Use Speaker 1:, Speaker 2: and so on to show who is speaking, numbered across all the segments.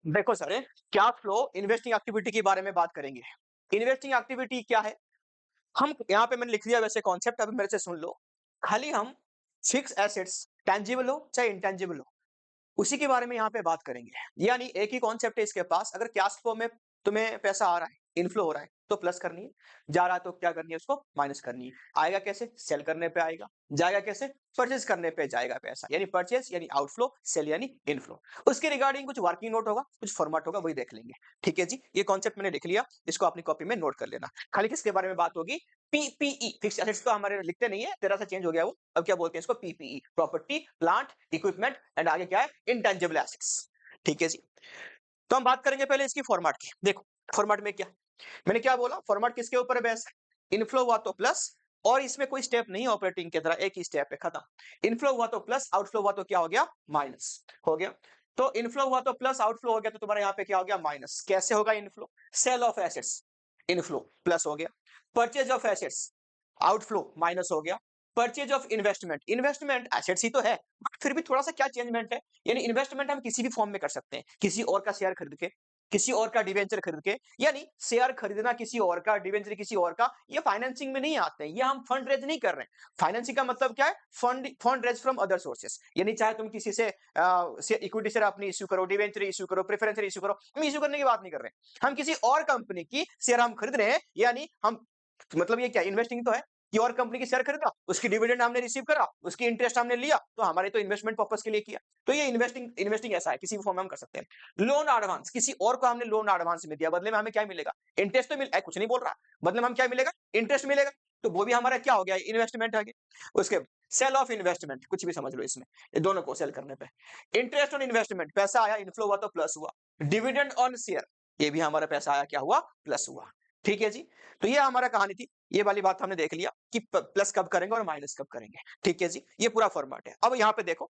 Speaker 1: देखो sir, cash flow investing activity के बारे में बात करेंगे। इन्वेस्टिंग एक्टिविटी क्या है? हम यहाँ पे मैंने लिख दिया वैसे कॉन्सेप्ट, अभी मेरे से सुन लो। खाली हम फिक्स एसेट्स, टेंजिबल हो चाहे इंटेंजिबल हो, उसी के बारे में यहाँ पे बात करेंगे। यानी एक ही कॉन्सेप्ट है इसके पास। अगर कैश फ्लो में तुम्हें पैसा आ रहा है, इनफ्लो हो रहा है, तो प्लस करनी है। जा रहा है तो क्या करनी है? उसको माइनस करनी है। आएगा कैसे? सेल करने पे आएगा। जाएगा कैसे? परचेज करने पे जाएगा पैसा। यानी परचेज यानी आउटफ्लो, सेल यानी इनफ्लो। उसके रिगार्डिंग कुछ वर्किंग नोट होगा, कुछ फॉर्मेट होगा, वही देख लेंगे। ठीक है जी, ये कॉन्सेप्ट मैंने लिख लिया, इसको अपनी कॉपी में नोट कर लेना। खाली किसके बारे में बात होगी? पीपीई। फिक्स एसेट्स तो हमारे लिखते नहीं है, तेरा सा चेंज हो गया वो। अब क्या बोलते हैं इसको? PPE, property, plant, equipment and आगे क्या है? Intangible assets. ठीक है जी। तो हम बात करेंगे पहले इसकी फॉर्मेट की। देखो फॉर्मेट में क्या, मैंने क्या बोला? फॉर्मेट किसके ऊपर है? बेस है। इनफ्लो हुआ तो प्लस, और इसमें कोई स्टेप नहीं है ऑपरेटिंग की तरह, एक ही स्टेप है, खत्म। इनफ्लो हुआ तो प्लस, आउटफ्लो हुआ तो क्या हो गया? माइनस हो गया। तो इनफ्लो हुआ तो प्लस, आउटफ्लो हो गया तो तुम्हारा यहाँ पे क्या हो गया? माइनस। कैसे होगा inflow? Sale of assets, inflow plus हो गया। Purchase of assets, outflow minus हो गया। Purchase of investment, investment assets ही तो है, बट फिर भी थोड़ा सा क्या चेंजमेंट है। यानी इन्वेस्टमेंट हम किसी भी फॉर्म में कर सकते हैं, किसी और का शेयर खरीद के, किसी और का डिवेंचर खरीद के। यानी शेयर खरीदना किसी और का, डिवेंचर किसी और का, ये फाइनेंसिंग में नहीं आते हैं। ये हम फंड रेज नहीं कर रहे हैं। फाइनेंसिंग का मतलब क्या है? Fund raise from other sources. यानी चाहे तुम किसी से इक्विटी शेयर अपनी इश्यू करो, डिवेंचर इश्यू करो, प्रेफरेंस इश्यू करो, हम इश्यू करने की बात नहीं कर रहे हैं। हम किसी और कंपनी की शेयर हम खरीद रहे हैं। यानी हम, मतलब ये क्या इन्वेस्टिंग तो है कि और कंपनी की शेयर खरीदा, उसकी डिविडेंड हमने रिसीव करा, उसकी इंटरेस्ट हमने लिया, तो हमारे तो इन्वेस्टमेंट पर्पस के लिए किया। तो ये इन्वेस्टिंग इन्वेस्टिंग ऐसा है, किसी भी फॉर्म में हम कर सकते हैं। लोन एडवांस, किसी और को हमने लोन एडवांस में दिया, बदले में हमें क्या मिलेगा? इंटरेस्ट तो मिल, कुछ नहीं बोल रहा, बदले में हम क्या मिलेगा? इंटरेस्ट मिलेगा। तो वो भी हमारा क्या हो गया? इन्वेस्टमेंट आ गया। उसके सेल ऑफ इन्वेस्टमेंट, कुछ भी समझ लो इसमें, ये दोनों को सेल करने पे। इंटरेस्ट ऑन इन्वेस्टमेंट, पैसा आया, इनफ्लो हुआ तो प्लस हुआ। डिविडेंड ऑन शेयर, ये भी हमारा पैसा आया, क्या हुआ? प्लस हुआ। ठीक है जी। तो ये हमारा कहानी थी। ये वाली बात हमने देख लिया कि प्लस कब करेंगे और माइनस कब करेंगे। ठीक है जी, ये पूरा फॉर्मेट है। अब यहाँ पे देखो,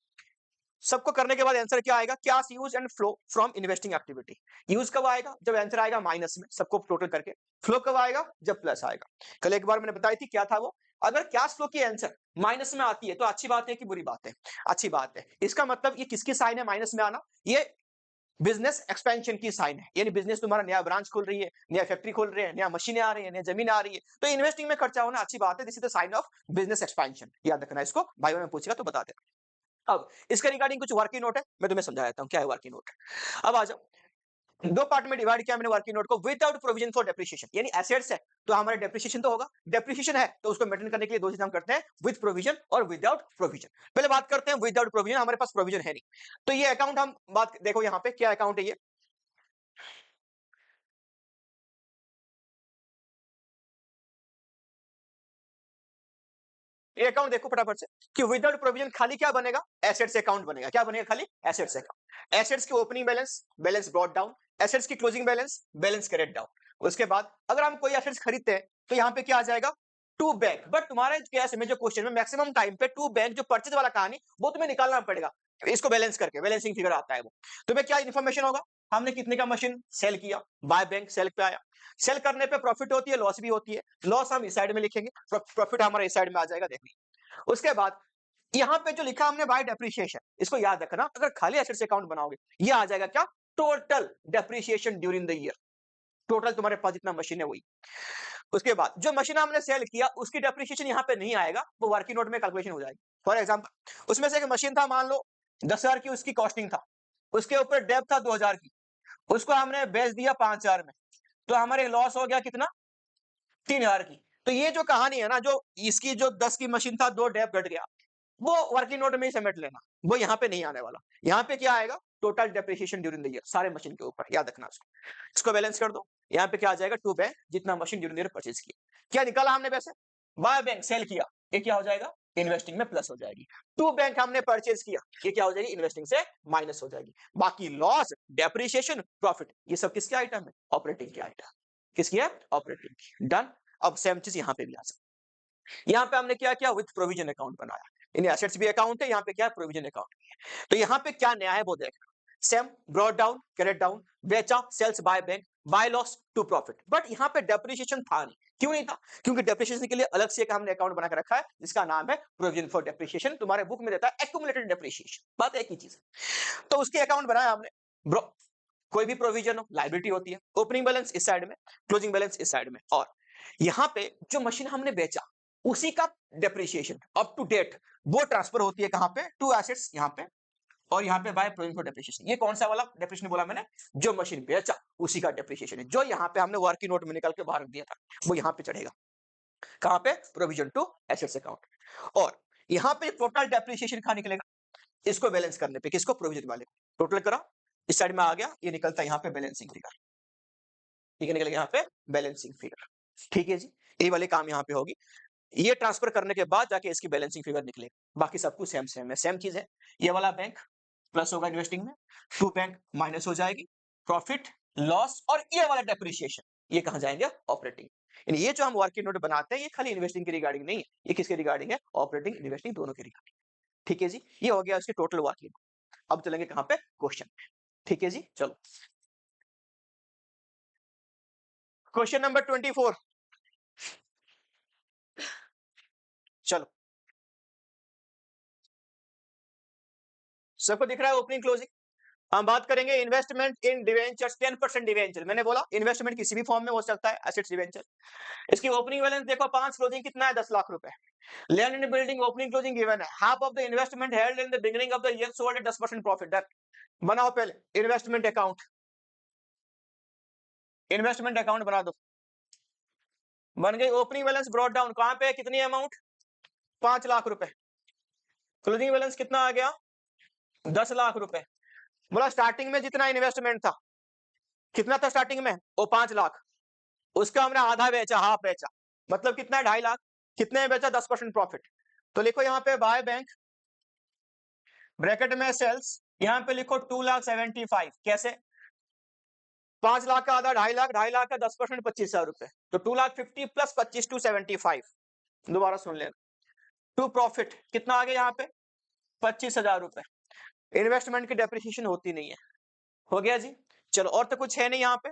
Speaker 1: सबको करने के बाद आंसर क्या आएगा? Cash use and flow from investing activity. Use कब आएगा? जब आंसर आएगा माइनस में, सबको टोटल करके। फ्लो कब आएगा? जब प्लस आएगा। कल एक बार मैंने बताई थी, क्या था वो? अगर कैश फ्लो की आंसर माइनस में आती है तो अच्छी बात है कि बुरी बात है? अच्छी बात है। इसका मतलब ये किसकी साइन है माइनस में आना? ये बिजनेस एक्सपेंशन की साइन है। यानी बिजनेस तुम्हारा नया ब्रांच खोल रही है, नया फैक्ट्री खोल रहे हैं, नया मशीनें आ रही है, नया जमीन आ रही है, तो इन्वेस्टिंग में खर्चा होना अच्छी बात है। This is the sign of business expansion. याद रखना इसको, भाई में पूछेगा तो बता दे। अब इसके रिगार्डिंग कुछ वर्किंग नोट है, मैं तुम्हें समझा देता हूं क्या है वर्किंग नोट। अब आ जाओ, दो पार्ट में डिवाइड किया मैंने वर्किंग नोट को। विदाउट प्रोविजन फॉर डेप्रिसिएशन, यानी एसेट्स है तो हमारे डेप्रिसिएशन तो होगा, डेप्रिसिएशन है तो उसको मेंटेन करने के लिए दो चीज हम करते हैं, विद प्रोविजन और विदाउट प्रोविजन। पहले बात करते हैं विदाउट प्रोविजन। हमारे पास प्रोविजन है नहीं, तो ये अकाउंट हम बात देखो यहाँ पे क्या अकाउंट है ये। ये अकाउंट देखो फटाफट से कि विदाउट प्रोविजन खाली क्या बनेगा? एसेट्स अकाउंट बनेगा। क्या बनेगा? खाली एसेट्स अकाउंट। एसेट्स की opening balance, balance brought down. Assets की closing balance, balance carried down. उसके बाद अगर हम कोई एसेट्स खरीदते हैं तो यहाँ पे क्या आ जाएगा? To bank. बट तुम्हारे केस में जो क्वेश्चन में maximum time pay to bank, जो परचेज वाला कहानी, वो तुम्हें निकालना पड़ेगा। इसको बैलेंस करके बैलेंसिंग फिगर आता है वो। तुम्हें क्या इन्फॉर्मेशन होगा? हमने कितने का मशीन सेल किया, बाय बैंक सेल पे आया। सेल करने पे प्रॉफिट होती है, लॉस भी होती है। लॉस हम इस साइड में लिखेंगे, प्रॉफिट हमारे इस साइड में आ जाएगा। देखिए उसके बाद यहां पे जो लिखा हमने बाय डेप्रिसिएशन, इसको याद रखना। अगर खाली एसेट्स अकाउंट बनाओगे, ये आ जाएगा क्या? Total depreciation during the year. Total तुम्हारे पास जितना मशीन है वही। उसके बाद जो मशीन हमने सेल किया उसकी डेप्रिसिएशन यहाँ पे नहीं आएगा, वो वर्किंग नोट में कैलकुलेशन हो जाएगी। फॉर एग्जांपल उसमें से एक मशीन था, मान लो 10,000 की उसकी कॉस्टिंग था, उसके ऊपर डेप था 2,000 की, उसको हमने बेच दिया 5,000 में, तो हमारे लॉस हो गया कितना? 3,000 की। तो ये जो कहानी है ना, जो इसकी जो 10 की मशीन था, दो डेप घट गया, वो वर्किंग नोट में ही समेट लेना, वो यहाँ पे नहीं आने वाला। यहाँ पे क्या आएगा? Total depreciation during the year, सारे मशीन के ऊपर, याद रखना उसको। इसको बैलेंस कर दो, यहाँ पे क्या आ जाएगा? टू बैंक, जितना machine during the year purchase किया। क्या निकाला हमने पैसे? बाय बैंक सेल किया, ये क्या हो जाएगा? इन्वेस्टिंग में प्लस हो जाएगी। टू बैंक हमने परचेज किया, ये क्या हो जाएगी? इन्वेस्टिंग से माइनस हो जाएगी। बाकी लॉस, डेप्रिसिएशन, प्रॉफिट, ये सब किसके आइटम है? ऑपरेटिंग के आइटम। किसकी है? ऑपरेटिंग की। डन। अब सेम चीज यहाँ पे भी आ सकती है। यहाँ पे हमने क्या किया? विद प्रोविजन अकाउंट बनाया। इन एसेट्स भी अकाउंट है, यहाँ पे क्या है? प्रोविजन अकाउंट भी है। तो यहाँ पे क्या नया है वो देखना। Same, brought down, carried down, बेचा, sales by bank, by loss to profit. But यहाँ पे डेप्रिसिएशन था नहीं। क्यों नहीं था? क्योंकि डेप्रिसिएशन के लिए अलग से एक हमने अकाउंट बना के रखा है, जिसका नाम है प्रोविजन फॉर डेप्रिसिएशन। तुम्हारे बुक में देता है एक्यूमुलेटेड डेप्रिसिएशन, बात एक ही चीज है। तो उसके अकाउंट बनाया हमने। ब्रो कोई भी प्रोविजन हो लायबिलिटी होती है, ओपनिंग बैलेंस इस साइड में, क्लोजिंग बैलेंस इस साइड में, और यहां पे जो मशीन हमने बेचा उसी का डेप्रिसिएशन अप टू डेट वो ट्रांसफर होती है कहां पे, टू एसेट्स यहां पे, और यहां पे बाय प्रोविजन फॉर डेप्रिसिएशन। ये कौन सा वाला डेप्रिसिएशन बोला मैंने, जो मशीन बेचा उसी का डेप्रिसिएशन है, जो यहां पे हमने वर्किंग नोट में निकाल के बाहर रख दिया था वो यहां पे चढ़ेगा, कहां पे, प्रोविजन टू एसेट्स अकाउंट। और यहां पे टोटल डेप्रिसिएशन कहां निकलेगा, इसको बैलेंस करने पे, किसको, प्रोविजन वाले को, टोटल करा इस साइड में आ गया, ये निकलता है यहाँ पे बैलेंसिंग फिगर, ठीक है, निकलेगा यहाँ पे बैलेंसिंग फिगर, ठीक है जी, ये वाले काम यहाँ पे होगी, ये ट्रांसफर करने के बाद जाके इसकी बैलेंसिंग फिगर निकलेगा, बाकी सब कुछ सेम सेम है, सेम चीज है। ये वाला बैंक प्लस होगा इन्वेस्टिंग में, टू बैंक माइनस हो जाएगी, प्रॉफिट लॉस, और ये वाला डेप्रिसिएशन ये कहां जाएंगे, ऑपरेटिंग। ये जो हम वर्किंग नोट बनाते हैं ये खाली इन्वेस्टिंग के रिगार्डिंग नहीं है, ये किसके रिगार्डिंग है, ऑपरेटिंग इन्वेस्टिंग दोनों के रिगार्डिंग, ठीक है जी, ये हो गया इसके टोटल वर्किंग। अब चलेंगे कहां पे, क्वेश्चन, ठीक है जी, चलो क्वेश्चन नंबर 24, चलो सबको दिख रहा है ओपनिंग क्लोजिंग। हम बात करेंगे इन्वेस्टमेंट इन डिवेंचर्स, 10% डिवेंचर, मैंने बोला इन्वेस्टमेंट किसी भी फॉर्म में हो सकता है, एसेट्स डिवेंचर। इसकी ओपनिंग बैलेंस देखो 5, क्लोजिंग कितना है, 10 लाख रुपए। Land and building opening closing given है, half of the investment held in the beginning of the year sold at 10% profit. Done, बनाओ पहले इन्वेस्टमेंट अकाउंट, इन्वेस्टमेंट अकाउंट बना दो, बन गई। ओपनिंग बैलेंस ब्रॉट डाउन, कहां पे, कितनी अमाउंट, 5 लाख रुपए। क्लोजिंग बैलेंस कितना आ गया, 10 लाख रुपए। बोला स्टार्टिंग में जितना इन्वेस्टमेंट था, कितना था स्टार्टिंग में, वो 5 लाख, उसका हमने आधा बेचा, हाफ बेचा, मतलब कितना है, 2.5 लाख। कितने में बेचा, 10% प्रॉफिट। तो लिखो यहाँ पे बाय बैंक, ब्रैकेट में सेल्स, यहाँ पे लिखो 2,75,000, कैसे, 5 लाख का आधा 2.5 लाख, 2.5 लाख का 10% 25,000 रुपए, तो 2,50,000 प्लस 25 275। दोबारा सुन लेना, टू प्रॉफिट कितना आ गया यहाँ पे, 25,000 रुपए। इन्वेस्टमेंट की डेप्रिसिएशन होती नहीं है, हो गया जी। चलो और तो कुछ है नहीं यहाँ पे।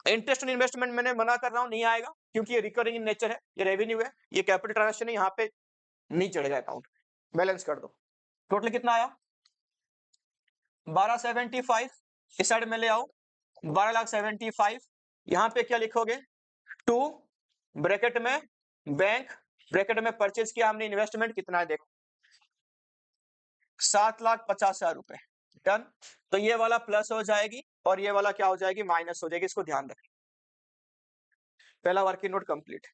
Speaker 1: इंटरेस्ट ऑन इन्वेस्टमेंट मैंने मना कर रहा हूं, नहीं आएगा क्योंकि ये रिकरिंग इन नेचर है, ये रेवेन्यू है, ये कैपिटल ट्रांजैक्शन है, यहाँ पे नहीं चढ़ेगा अकाउंट। बैलेंस कर दो, टोटल कितना आया, 1275, इस साइड में ले आओ, 12,75,000। यहाँ पे क्या लिखोगे, टू ब्रैकेट में बैंक, ब्रैकेट में परचेज किया हमने, इन्वेस्टमेंट कितना है देखो, 7,50,000 रुपए। डन, तो ये वाला प्लस हो जाएगी और ये वाला क्या हो जाएगी, माइनस हो जाएगी, इसको ध्यान रखें। पहला वर्किंग नोट कंप्लीट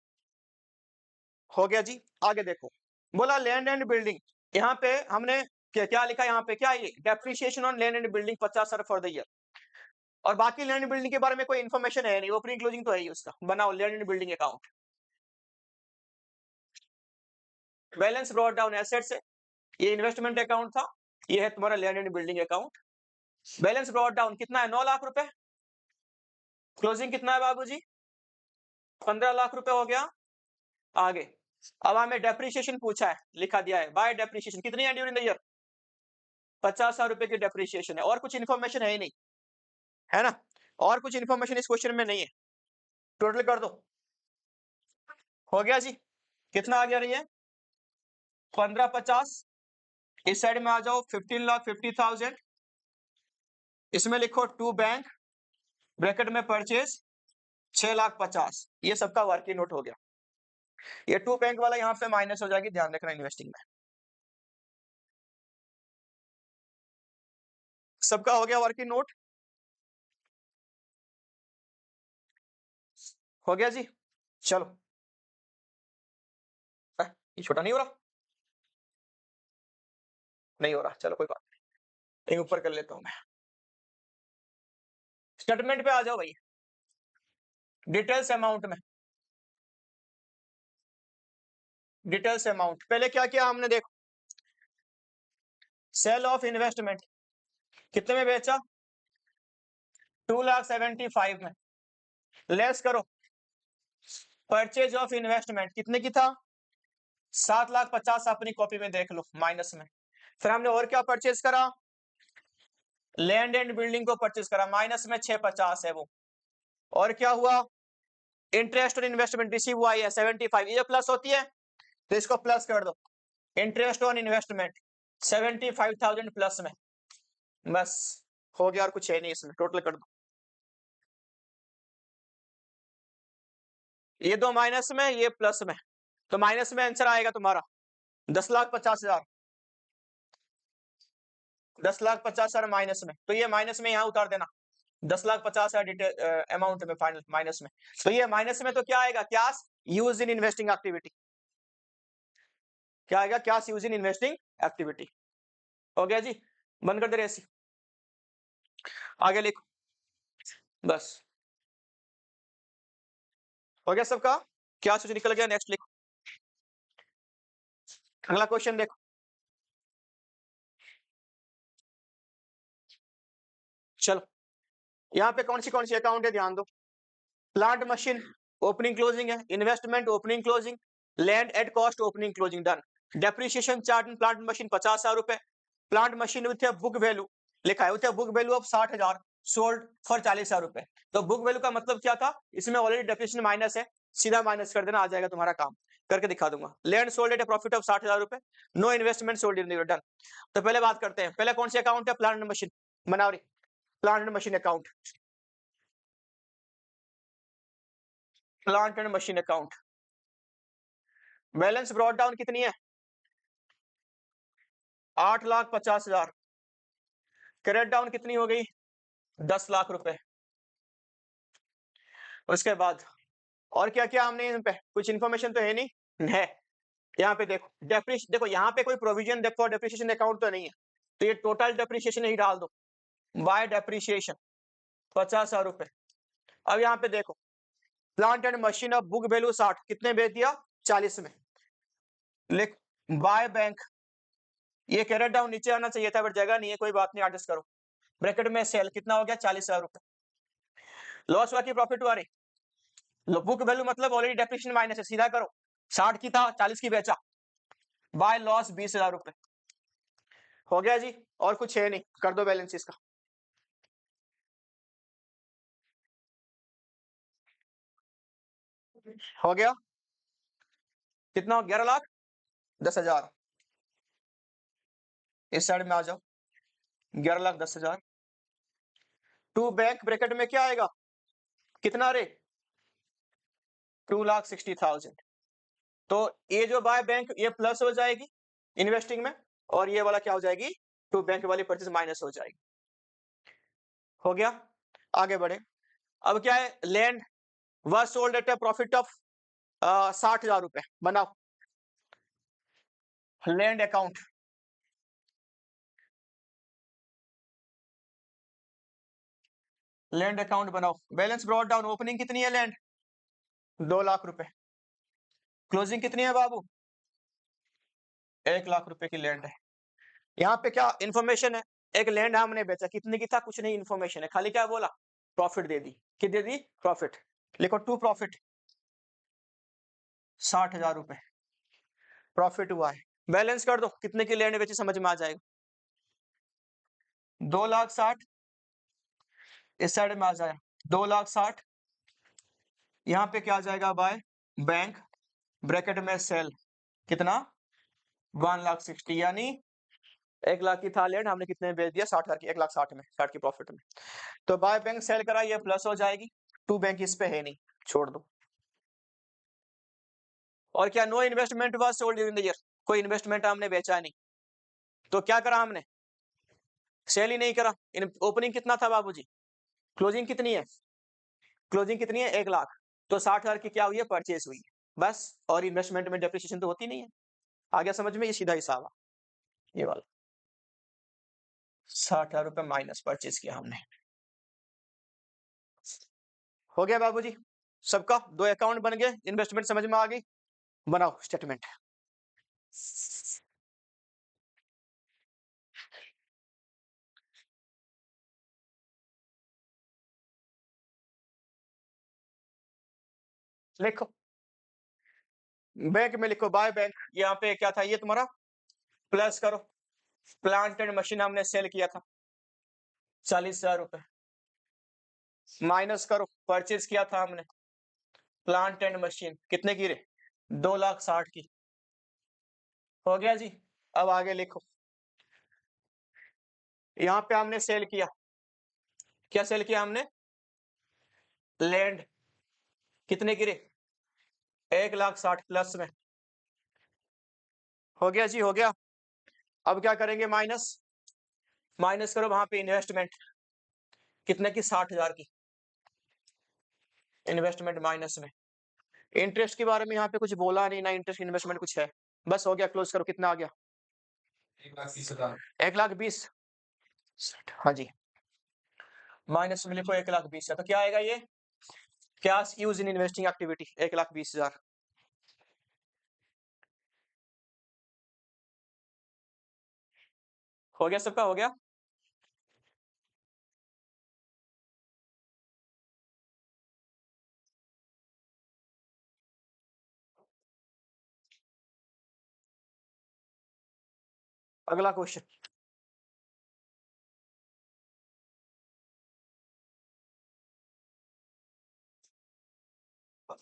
Speaker 1: हो गया जी। आगे देखो, बोला लैंड एंड बिल्डिंग, यहाँ पे हमने क्या लिखा, यहाँ पे क्या, ये depreciation on land and building 50,000 for the year, और बाकी लैंड एंड बिल्डिंग के बारे में कोई इन्फॉर्मेशन है नहीं, ओपनिंग क्लोजिंग तो है ही उसका। बनाओ land and building account, balance brought down asset से, ये इन्वेस्टमेंट अकाउंट था, ये है तुम्हारा land and building account. Balance brought down कितना है, 9 लाख रुपए। क्लोजिंग कितना है बाबूजी, 15 लाख रुपए हो गया। आगे अब हमें डेप्रिसिएशन पूछा है, लिखा दिया है बाय डेप्रिसिएशन कितनी है ड्यूरिंग द ईयर, 50,000 रुपए की डेप्रिसिएशन है, और कुछ इन्फॉर्मेशन है ही नहीं, है ना, और कुछ इन्फॉर्मेशन इस क्वेश्चन में नहीं है। टोटल कर दो, हो गया जी, कितना आ गया रही है, 1550। इस साइड में आ जाओ, 15,50,000, इसमें लिखो टू बैंक, ब्रैकेट में परचेज 6,50,000, ये सबका वर्किंग नोट हो गया। ये टू बैंक वाला यहाँ पे माइनस हो जाएगी, ध्यान रखना इन्वेस्टिंग में। सबका हो गया वर्किंग नोट, हो गया जी। चलो ये छोटा नहीं हो रहा, नहीं हो रहा, चलो कोई बात नहीं, ऊपर कर लेता हूं मैं। स्टेटमेंट पे आ जाओ भाई, डिटेल्स अमाउंट में, डिटेल्स अमाउंट, पहले क्या किया हमने देखो, सेल ऑफ इन्वेस्टमेंट कितने में बेचा, 2,75,000 में, लेस करो परचेज ऑफ इन्वेस्टमेंट कितने की था, 7,50,000, अपनी कॉपी में देख लो माइनस में। फिर हमने और क्या परचेज करा, लैंड एंड बिल्डिंग को परचेज करा, माइनस में 650 है वो। और क्या हुआ, इंटरेस्ट ऑन इन्वेस्टमेंट रिसीव हुआ है 75, ये प्लस होती है तो इसको प्लस कर दो, इंटरेस्ट ऑन इन्वेस्टमेंट 75,000 प्लस में, बस हो गया और कुछ है नहीं इसमें, टोटल कर दो। ये दो माइनस में, ये प्लस में, तो माइनस में आंसर आएगा तुम्हारा 10,50,000। 10,50,000 माइनस में, तो ये माइनस में यहाँ उतार देना 10,50,000 अमाउंट में, फाइनल माइनस में। तो ये माइनस में तो क्या आएगा, cash use in investing activity. क्या आएगा, cash use in investing activity. हो गया जी, बंद कर दे रहे ऐसी। आगे लिखो बस, हो गया सबका, क्या सोच निकल गया, नेक्स्ट लिखो। अगला क्वेश्चन देखो, चलो यहाँ पे कौन सी अकाउंट है ध्यान दो। प्लांट मशीन ओपनिंग क्लोजिंग है, investment opening closing, land at cost opening closing done. Depreciation charge in plant machine 50,000 रुपए। Plant machine with book value लिखा है, with book value of 60,000, sold for 40,000 रुपए। तो बुक वैल्यू का मतलब क्या था, इसमें ऑलरेडी डेप्रिसिएशन माइनस है, सीधा माइनस कर देना, आ जाएगा तुम्हारा काम, करके दिखा दूंगा। Land sold at profit of 60,000 रुपए, no investment sold in done. तो पहले बात करते हैं, पहले कौन सी अकाउंट है, प्लांट मशीन बनाओ रही, plant machine account, plant and machine account. Balance brought down कितनी है, 8,50,000। क्रेडिट डाउन कितनी हो गई, 10 लाख रुपए। उसके बाद और क्या क्या हमने इन पे, कुछ इन्फॉर्मेशन तो है नहीं है। यहाँ पे देखो देखो यहाँ पे कोई प्रोविजन देखो डेप्रिसिएशन अकाउंट तो नहीं है, तो ये टोटल डेप्रिसिएशन ही डाल दो, बाय डेप्रिसिएशन 50,000 रुपए। अब यहाँ पे देखो, plant and machine of book value 60, कितने बेच दिया, 40 में। लिख बाय बैंक, ये कैरेट डाउन नीचे आना चाहिए था, बट जगह नहीं है, कोई बात नहीं, एडजस्ट करो। ब्रैकेट में सेल कितना हो गया, 40,000 रुपए। लॉस हुआ कि प्रॉफिट हुआ, रे बुक वैल्यू मतलब ऑलरेडी डेप्रिसिएशन माइनस है, सीधा करो, 60 की था 40 की बेचा, बाय लॉस 20,000 रुपए। हो गया जी, और कुछ है नहीं, कर दो बैलेंस इसका। हो गया, कितना, 11,10,000। इस साइड में आ जाओ, 11,10,000 टू बैंक, ब्रैकेट में क्या आएगा, कितना रे, 2,60,000। तो ये जो बाय बैंक ये प्लस हो जाएगी इन्वेस्टिंग में, और ये वाला क्या हो जाएगी, टू बैंक वाली परचेज माइनस हो जाएगी। हो गया, आगे बढ़े। अब क्या है, land was sold at a profit of 60,000 रुपए, बनाओ लैंड अकाउंट। लैंड अकाउंट बनाओ, बैलेंस ब्रॉट डाउन, ओपनिंग कितनी है लैंड, 2 लाख रुपए। क्लोजिंग कितनी है बाबू, 1 लाख रुपए की लैंड है। यहाँ पे क्या इन्फॉर्मेशन है, एक लैंड हमने बेचा, कितने की था, कुछ नहीं इन्फॉर्मेशन है, खाली क्या बोला, प्रॉफिट दे दी, कि दे दी प्रॉफिट। लिखो टू प्रॉफिट, 60,000 रुपए प्रॉफिट हुआ है। बैलेंस कर दो, कितने की लैंड बेची, समझ में आ जाएगा, 2,60,000। इस साइड में आ जाए 2,60,000, यहाँ पे क्या आ जाएगा, बाय बैंक, ब्रैकेट में सेल, कितना, 1,60,000, यानी 1 लाख की था लैंड, हमने कितने में बेच दिया, 60,000 की, 1,60,000 में, 60 की प्रॉफिट में। तो बाय बैंक सेल करा, ये प्लस हो जाएगी, टू बैंक इस पे है नहीं, छोड़ दो। और क्या, no investment was sold during the year, कोई इन्वेस्टमेंट हमने बेचा नहीं, तो क्या करा हमने, सेल ही नहीं करा। ओपनिंग कितना था बाबूजी, क्लोजिंग कितनी है, क्लोजिंग कितनी है, 1 लाख, तो 60,000 की क्या हुई है, परचेज हुई है बस। और इन्वेस्टमेंट में डेप्रिसिएशन तो होती नहीं है। आ गया समझ में, ये सीधा हिसाब है, ये वाला 60,000 रुपए माइनस परचेज किया हमने। हो गया बाबूजी, सबका 2 अकाउंट बन गए, इन्वेस्टमेंट समझ में आ गई, बनाओ स्टेटमेंट। लिखो, बैंक में लिखो, बाय बैंक, यहाँ पे क्या था, ये तुम्हारा प्लस करो, प्लांट एंड मशीन हमने सेल किया था 40,000 रुपए, माइनस करो, परचेज किया था हमने प्लांट एंड मशीन, कितने की रे, 2,60,000 की। हो गया जी, अब आगे लिखो, यहाँ पे हमने सेल किया क्या सेल किया हमने? लैंड। कितने गिरे? 1,60,000 प्लस में। हो गया जी, हो गया। अब क्या करेंगे? माइनस करो वहां पे इन्वेस्टमेंट। कितने की? 60,000 की इन्वेस्टमेंट माइनस में। इंटरेस्ट के बारे में यहाँ पे कुछ बोला नहीं ना, इंटरेस्ट इन्वेस्टमेंट कुछ है। बस हो गया, क्लोज करो। कितना आ गया?
Speaker 2: 1,30,000।
Speaker 1: 1,20,000। हाँ जी, माइनस में लिखो 1,20,000। तो क्या आएगा ये? Cash use in investing activity 1,20,000। हो गया, सबका हो गया। अगला क्वेश्चन।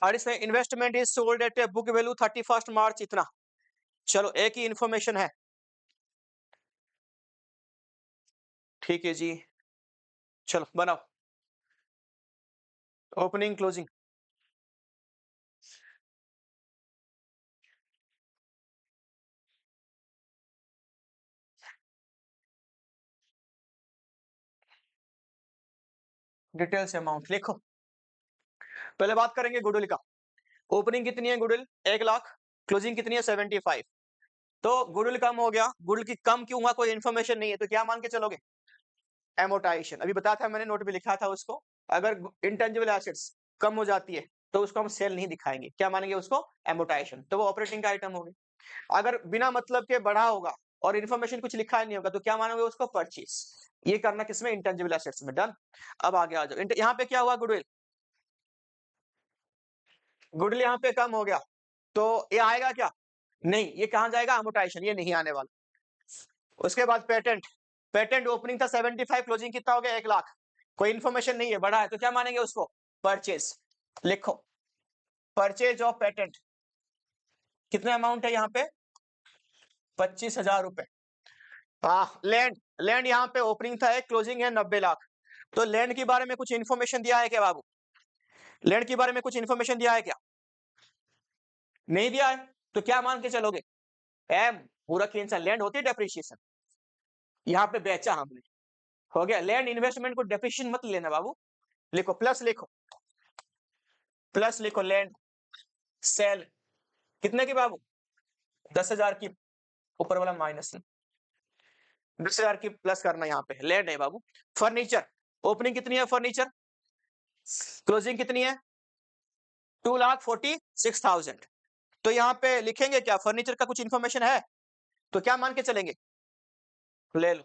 Speaker 1: और इसमें investment is sold at book value 31 मार्च इतना। चलो, एक ही इंफॉर्मेशन है। ठीक है जी, चलो बनाओ। Opening closing. डिटेल्स अमाउंट लिखो। पहले बात करेंगे गुडविल का। ओपनिंग कितनी है गुडविल? 1,00,000। क्लोजिंग कितनी है? 75। तो गुडविल कम हो गया। गुडविल की कम क्यों हुआ? कोई इन्फॉर्मेशन नहीं है, तो क्या मान के चलोगे? एमोटाइजेशन। अभी बताया था मैंने, नोट भी लिखा था उसको। अगर इंटेंजिबल एसेट्स कम हो जाती है तो उसको हम सेल नहीं दिखाएंगे, क्या मानेंगे उसको? एमोटाइजेशन। तो वो ऑपरेटिंग का आइटम हो गया। अगर बिना मतलब के बढ़ा होगा और इन्फॉर्मेशन कुछ लिखा नहीं होगा तो क्या मानोगे उसको? परचेज। ये करना किसमें? इंटेंजिबल एसेट्स में। डन। अब आगे आ जाओ। यहाँ पे क्या हुआ? गुडविल, गुडविल यहाँ पे कम हो गया, तो ये आएगा क्या? नहीं, ये कहां जाएगा? अमोटाइजेशन, ये नहीं आने वाला। उसके बाद पेटेंट। पेटेंट ओपनिंग था 75, क्लोजिंग कितना हो गया? 1,00,000। कोई इन्फॉर्मेशन नहीं है, बढ़ा है, तो क्या मानेंगे उसको? परचेज। लिखो, परचेज ऑफ पेटेंट। कितना अमाउंट है यहाँ पे? 25,000 रुपए। हाँ, लैंड। लैंड यहाँ पे ओपनिंग था एक, क्लोजिंग है 90,00,000। तो लैंड के बारे में कुछ इन्फॉर्मेशन दिया है क्या बाबू? लैंड के बारे में कुछ इन्फॉर्मेशन दिया है क्या? नहीं दिया है, तो क्या मान के चलोगे? एम पूरा कैंसिल। लैंड होती है डेप्रिशिएशन, यहाँ पे बेचा हमने। हो गया। लैंड इन्वेस्टमेंट को डेप्रिशिएशन मत लेना बाबू। लिखो प्लस, लिखो प्लस, लिखो लैंड सेल। कितने की बाबू? 10,000 की। ऊपर वाला माइनस, 10,000 की प्लस करना। यहाँ पे लैंड है बाबू। फर्नीचर। ओपनिंग कितनी है फर्नीचर? क्लोजिंग कितनी है? 2,46,000। तो यहाँ पे लिखेंगे क्या? फर्नीचर का कुछ इंफॉर्मेशन है तो क्या मान के चलेंगे? ले लो,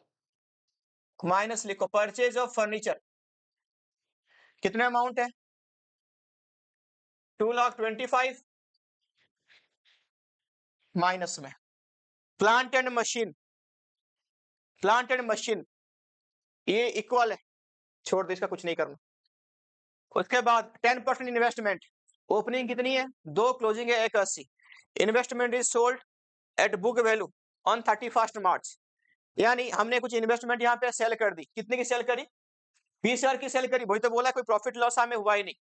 Speaker 1: माइनस लिखो परचेज ऑफ फर्नीचर। कितने अमाउंट है? 2,25,000 माइनस में। Plant and machine. Plant and machine ये इक्वल है, छोड़ दो, इसका कुछ नहीं करना। उसके बाद 10% इन्वेस्टमेंट। ओपनिंग कितनी है? 2, क्लोजिंग है 1,80। Investment is sold at book value on 31 मार्च। यानी हमने कुछ इन्वेस्टमेंट यहाँ पे सेल कर दी। कितने की सेल करी? 20,000 की सेल करी। वही तो बोला, कोई प्रॉफिट लॉस हमें हुआ ही नहीं।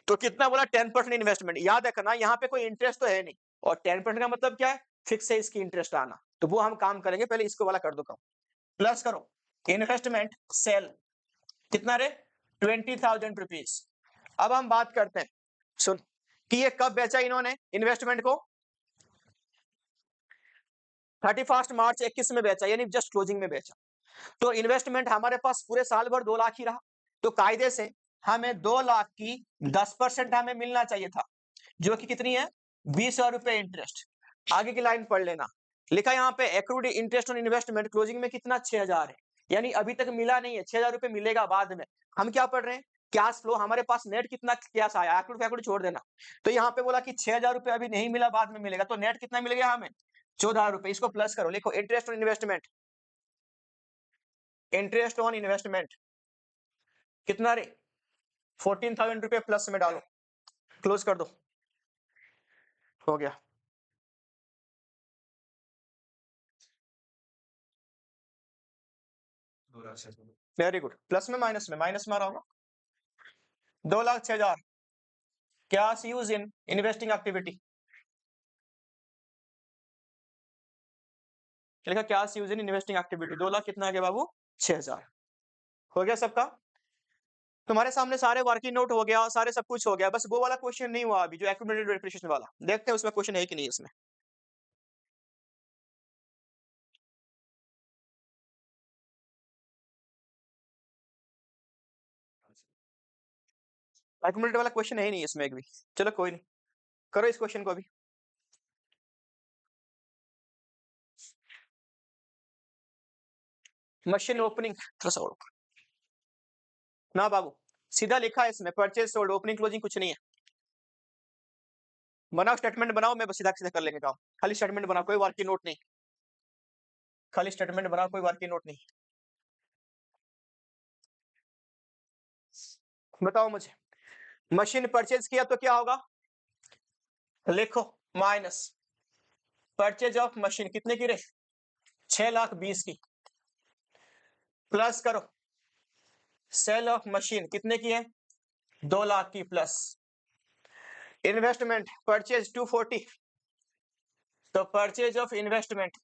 Speaker 1: तो कितना बोला? 10% इन्वेस्टमेंट। याद रखना यहाँ पे कोई इंटरेस्ट तो है नहीं, और 10% का मतलब क्या है? फिक्स है इसकी इंटरेस्ट आना, तो वो हम काम करेंगे। पहले इसको वाला कर दो काम। प्लस करो इन्वेस्टमेंट सेल। कितना रे? 20,000 रुपीज। अब हम बात करते हैं, सुन, कि ये कब बेचा इन्होंने इन्वेस्टमेंट को? 31 मार्च 21 में बेचा, यानी जस्ट क्लोजिंग में बेचा। तो इन्वेस्टमेंट हमारे पास पूरे साल भर 2,00,000 ही रहा। तो कायदे से हमें 2,00,000 की 10% हमें मिलना चाहिए था, जो कि कितनी है? 20,000 रुपए इंटरेस्ट। आगे की लाइन पढ़ लेना। लिखा यहाँ पे accrued interest on investment closing में कितना? 6,000 है। यानी अभी तक मिला नहीं है, 6,000 रुपए मिलेगा बाद में। हम क्या पढ़ रहे हैं? Cash flow. हमारे पास नेट कितना कैश आया? एक्रूड एक्रूड छोड़ देना। तो यहाँ पे बोला कि 6,000 रुपए अभी नहीं मिला, बाद में मिलेगा। तो नेट कितना मिल गया हमें? 14,000 रुपए। इसको प्लस करो, लिखो interest on investment. Interest on investment कितना रे? 14,000 रुपए प्लस में डालो, क्लोज कर दो। हो गया।
Speaker 2: पूरा 6
Speaker 1: वेरी गुड। प्लस में माइनस में आ रहा होगा 2,06,000 cash use in investing activity. लिखा cash use in investing activity 2 lakh कितना आ गया बाबू 6,000। हो गया सबका। तुम्हारे सामने सारे वर्किंग नोट हो गया, सारे सब कुछ हो गया, बस वो वाला क्वेश्चन नहीं हुआ अभी जो एक्यूमुलेटेड डेप्रिसिएशन वाला। देखते हैं उसमें क्वेश्चन है कि नहीं इसमें। एक्यूमुलेटेड वाला क्वेश्चन है ही नहीं इसमें एक भी। चलो कोई नहीं, करो इस क्वेश्चन को अभी। मशीन ओपनिंग थोड़ा सा और ना बाबू, सीधा लिखा है इसमें परचेज सोल्ड, ओपनिंग क्लोजिंग कुछ नहीं है। बनाओ स्टेटमेंट बनाओ, मैं बस सीधा सीधा कर लेंगे काम। खाली स्टेटमेंट बनाओ, कोई वर्किंग नोट नहीं। खाली स्टेटमेंट बनाओ, कोई वर्किंग नोट नहीं। बताओ मुझे, मशीन परचेज किया तो क्या होगा, लिखो माइनस परचेज ऑफ मशीन कितने की रे 6,20,000 की, प्लस करो सेल ऑफ मशीन कितने की है 2 लाख की, प्लस इन्वेस्टमेंट परचेज 240, तो परचेज ऑफ इन्वेस्टमेंट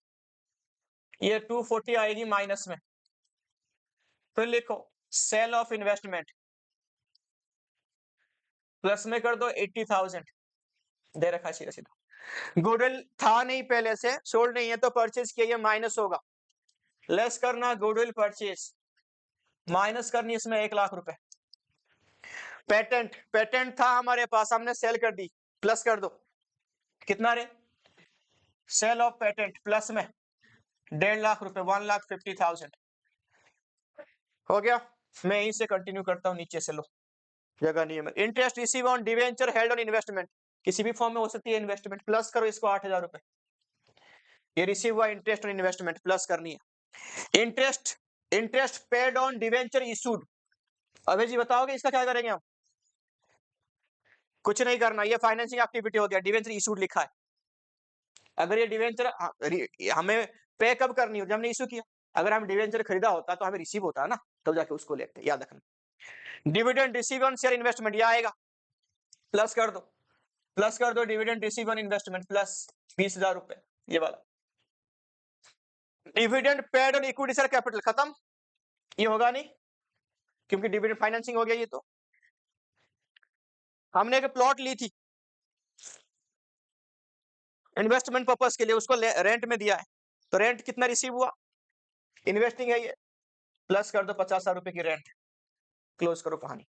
Speaker 1: ये 240 आएगी माइनस में। फिर लिखो सेल ऑफ इन्वेस्टमेंट प्लस में कर दो 80,000 दे रखा सीधा सीधा। गुडविल था नहीं पहले से, सोल्ड नहीं है तो परचेज किया, ये माइनस होगा। लेस करना गुडविल परचेज, माइनस करनी इसमें 1 लाख रुपए। पेटेंट था हमारे पास, हमने सेल कर दी, प्लस कर दो कितना रे सेल ऑफ पेटेंट प्लस में 1.5 लाख रुपए 1,50,000 हो गया। मैं यहीं से कंटिन्यू करता हूं, नीचे से लो जगह नहीं है। Interest receive on debenture held on investment, किसी भी फॉर्म में हो सकती है इन्वेस्टमेंट, प्लस करो इसको 8,000 रुपए। ये रिसीव हुआ इंटरेस्ट ऑन इन्वेस्टमेंट, प्लस करनी है interest paid on debenture issued. Abhay ji बताओगे इसका क्या करेंगे हम, कुछ नहीं करना, ये फाइनेंसिंग एक्टिविटी हो गया, डिवेंचर इशूड लिखा है। अगर ये डिवेंचर हमें पे कब करनी हो, जब हमने इशू किया। अगर हम डिवेंचर खरीदा होता तो हमें रिसीव होता है ना, तब जाके उसको लेते, याद रखना। Dividend receive on share investment ये आएगा, प्लस कर दो dividend receive on investment plus 20,000 रुपए ये वाला। Dividend paid on equity share capital खत्म, ये होगा नहीं क्योंकि डिविडेंड फाइनेंसिंग हो गया। ये तो हमने एक प्लॉट ली थी इन्वेस्टमेंट पर्पस के लिए, उसको रेंट में दिया है, तो रेंट कितना रिसीव हुआ, इन्वेस्टिंग है ये, प्लस कर दो 50,000 रुपए की रेंट, क्लोज करो कहानी।